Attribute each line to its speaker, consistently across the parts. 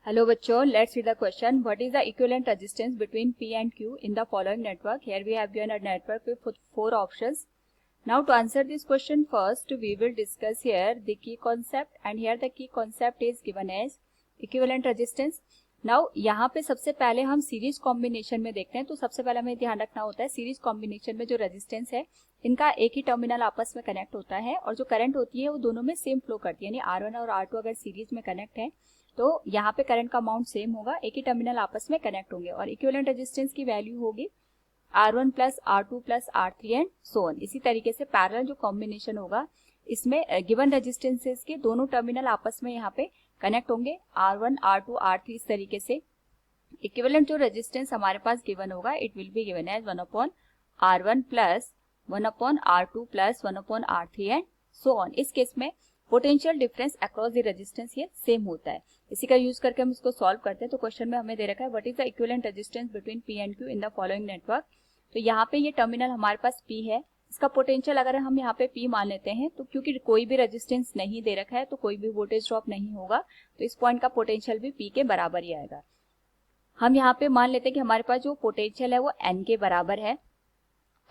Speaker 1: Hello bachcho, let's read the question. What is the equivalent resistance between P and Q in the following network? Here we have given a network with 4 options. Now to answer this question first, we will discuss here the key concept, and here the key concept is given as equivalent resistance. Now यहाँ पे सबसे पहले हम series combination में देखते हैं, तो सबसे पहले हमें ध्यान रखना होता है सीरीज कॉम्बिनेशन में जो रेजिस्टेंस है इनका एक ही टर्मिनल आपस में कनेक्ट होता है और जो करंट होती है वो दोनों में सेम फ्लो करती है, यानी R1 और R2 अगर सीरीज में कनेक्ट है तो यहाँ पे करंट का अमाउंट सेम होगा, एक ही टर्मिनल आपस में कनेक्ट होंगे और इक्विवेलेंट रेजिस्टेंस की वैल्यू होगी R1 plus R2 plus R3 and so on. इसी तरीके से पैरेलल जो कॉम्बिनेशन होगा इसमें गिवन रेजिस्टेंसेस के दोनों टर्मिनल आपस में यहाँ पे कनेक्ट होंगे R1 R2 R3 इस तरीके से। इक्विवेलेंट जो रेजिस्टेंस हमारे पास गिवन होगा it will be given as 1/R1 plus 1/R2 plus 1/R3 and so on. इस केस में potential difference across the resistance ये सेम होता है। इसी का यूज करके हम इसको सॉल्व करते हैं। तो क्वेश्चन में हमें दे रखा है what is the equivalent resistance between P and Q in the following network. तो यहाँ पे ये टर्मिनल हमारे पास P है, इसका पोटेंशियल अगर हम यहाँ पे P मान लेते हैं तो क्योंकि कोई भी रेजिस्टेंस नहीं दे रखा है तो कोई भी वोल्टेज ड्रॉप नहीं होगा, तो इस पॉइंट का पोटेंशियल भी P के बराबर ही आएगा। हम यहाँ पे मान लेते हैं कि हमारे पास जो पोटेंशियल है वो N के बराबर है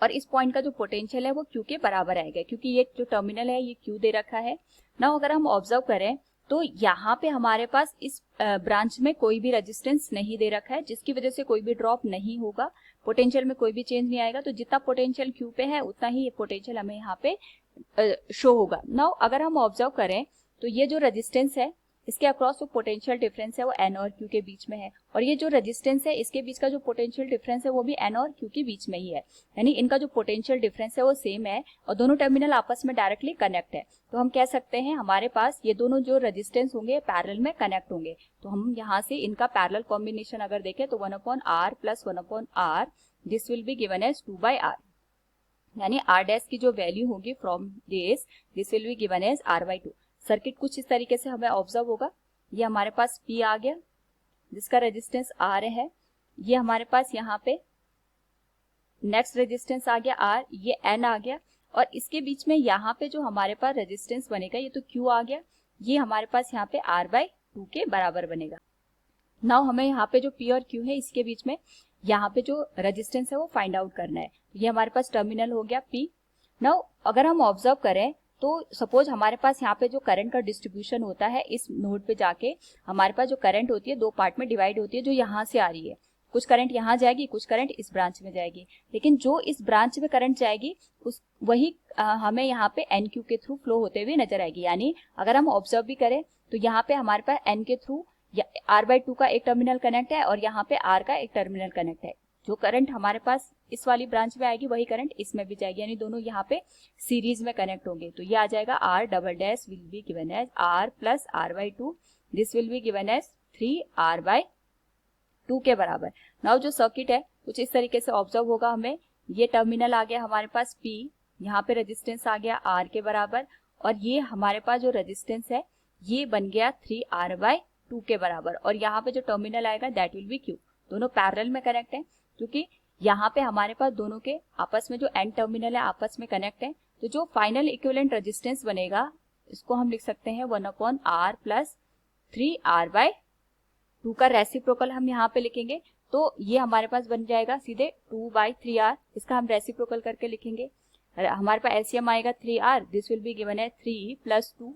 Speaker 1: और इस पॉइंट का जो पोटेंशियल है वो Q के बराबर आएगा, क्योंकि ये जो टर्मिनल है ये Q दे रखा है ना। अगर हम ऑब्जर्व करें तो यहाँ पे हमारे पास इस ब्रांच में कोई भी रेजिस्टेंस नहीं दे रखा है, जिसकी वजह से कोई भी ड्रॉप नहीं होगा, पोटेंशियल में कोई भी चेंज नहीं आएगा। तो जितना पोटेंशियल Q पे है उतना ही ये पोटेंशियल हमें यहाँ पे शो होगा। नाउ अगर हम ऑब्जर्व करें तो ये जो रेजिस्टेंस है इसके अक्रॉस जो पोटेंशियल डिफरेंस है वो N और Q के बीच में है और ये जो रेजिस्टेंस है इसके बीच का जो पोटेंशियल डिफरेंस है वो भी N और Q के बीच में ही है, यानी इनका जो पोटेंशियल डिफरेंस है वो सेम है और दोनों टर्मिनल आपस में डायरेक्टली कनेक्ट है। तो हम कह सकते हैं हमारे पास ये दोनों जो रेजिस्टेंस होंगे पैरेलल में कनेक्ट होंगे। तो हम यहाँ से इनका पैरेलल कॉम्बिनेशन अगर देखें तो 1/R plus 1/R this will be given as 2/R, यानी R डैश की जो वैल्यू होगी from this will be given as R/2। Circuit कुछ इस तरीके से हमें ऑब्जर्व होगा। ये हमारे पास P आ गया जिसका रेजिस्टेंस R है, ये हमारे पास यहाँ पे नेक्स्ट रेजिस्टेंस आ गया R, ये N आ गया और इसके बीच में यहाँ पे जो हमारे पास रेजिस्टेंस बनेगा ये तो Q आ गया, ये हमारे पास यहाँ पे R/2 के बराबर बनेगा। नाउ हमें यहाँ पे जो P और Q है इसके बीच में यहाँ पे जो रेजिस्टेंस है वो फाइंड आउट करना है। ये हमारे पास टर्मिनल हो गया P। नाउ अगर हम ऑब्जर्व करें तो सपोज हमारे पास यहाँ पे जो करंट का डिस्ट्रीब्यूशन होता है इस नोड पे जाके हमारे पास जो करंट होती है दो पार्ट में डिवाइड होती है, जो यहाँ से आ रही है, कुछ करंट यहाँ जाएगी कुछ करंट इस ब्रांच में जाएगी, लेकिन जो इस ब्रांच में करंट जाएगी उस वही हमें यहाँ पे NQ के थ्रू फ्लो होते हुए नजर आएगी। यानी अगर हम ऑब्जर्व भी करें तो यहाँ पे हमारे पास N के थ्रू R/2 का एक टर्मिनल कनेक्ट है और यहाँ पे R का एक टर्मिनल कनेक्ट है। जो करंट हमारे पास इस वाली ब्रांच में आएगी वही करंट इसमें भी जाएगी, यानी दोनों यहाँ पे सीरीज में कनेक्ट होंगे। तो ये आ जाएगा R double dash will be given as R plus R/2 this will be given as 3R/2 के बराबर। नाउ जो सर्किट है कुछ इस तरीके से ऑब्जर्व होगा हमें। ये टर्मिनल आ गया हमारे पास P, यहाँ पे रेजिस्टेंस आ गया R के बराबर और ये हमारे पास जो रेजिस्टेंस है ये बन गया 3R/2 के बराबर और यहाँ पे जो टर्मिनल आएगा दैट विल बी Q। दोनों पैरेलल में कनेक्ट है क्योंकि यहाँ पे हमारे पास दोनों के आपस में जो एंड टर्मिनल है आपस में कनेक्ट है। तो जो फाइनल इक्विवेलेंट रेजिस्टेंस बनेगा इसको हम लिख सकते हैं 1/R प्लस 3R/2 का रेसिप्रोकल हम यहाँ पे लिखेंगे। तो ये हमारे पास बन जाएगा सीधे 2/3R, इसका हम रेसिप्रोकल करके लिखेंगे। हमारे पास एलसीएम आएगा 3R, this will be given है 3 + 2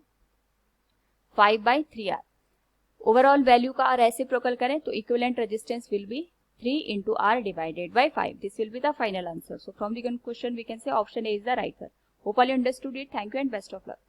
Speaker 1: 5/3R। ओवरऑल वैल्यू का रेसिप्रोकल करें तो equivalent resistance will be 3 into R divided by 5. This will be the final answer. So from the question we can say option A is the right one. Hope all you understood it. Thank you and best of luck.